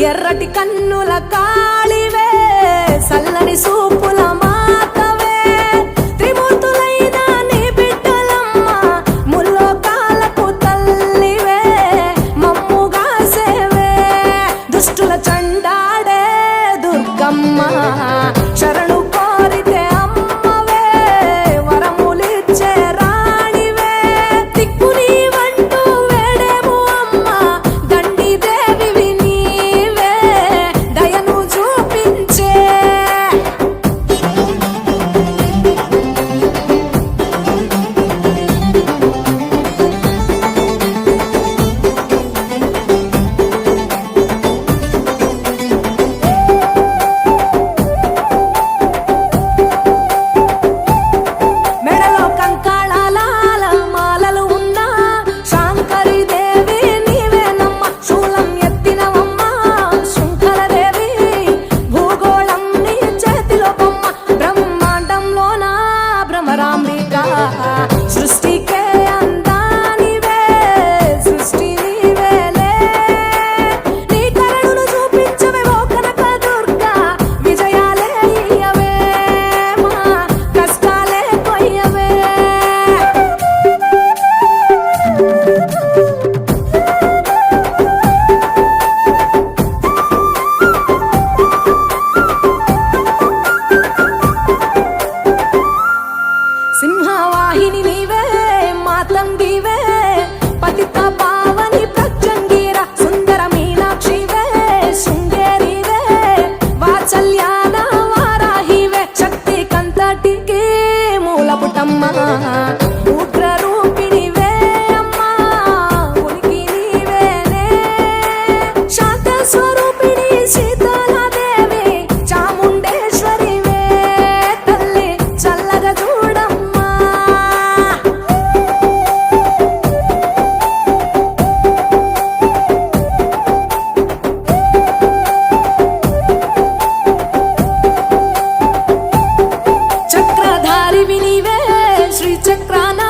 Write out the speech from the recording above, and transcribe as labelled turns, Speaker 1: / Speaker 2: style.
Speaker 1: ఎర్రటి కన్నుల కాళివే సల్లని సూపుల మాతవే త్రిమూర్తులైన నీ బిడ్డలమ్మ ముల్లోకాలకు తల్లివే మమ్ముగా సేవే దుష్టుల చండాడే దుర్గమ్మ శరణు కోరితే అమ్మవే వరములిచ్చే రాణివే దిక్కు నీవంటూ వేడేము అమ్మ దండి దేవివి నీవే దయను చూపించే మెడలో కంకాళాల మాలలు ఉన్నా శాంకరి దేవి నీవేనమ్మ శూలం ఎత్తినవమ్మ శృంఖలదేవి భూగోళం నీ చేతిలో బొమ్మ బ్రహ్మాండంలోన భ్రమరాంబిక సృష్టికే అందానివే సృష్టి నీవేలే నీ కరుణను చూపించవే ఓ కనక దుర్గా విజయాలే ఇయ్యవే మా కష్టాలే కొయ్యవే సింహవాహిని నీవే మాతంగివే పతిత పావని ప్రత్యంగిర సుందర మీనాక్షివే శృంగేరివే వాత్సల్యాన వారాహివే శక్తి కంతటికి మూలపుటమ్మ ఉగ్ర రూపిణివే అమ్మా ఉనికి నీవేనే శాంత స్వరూపిణి సీతాలాదేవి చాముండేశ్వరివే తల్లి చల్లగా చూడమ్మా చక్రధారివి నీవే శ్రీ చక్రాన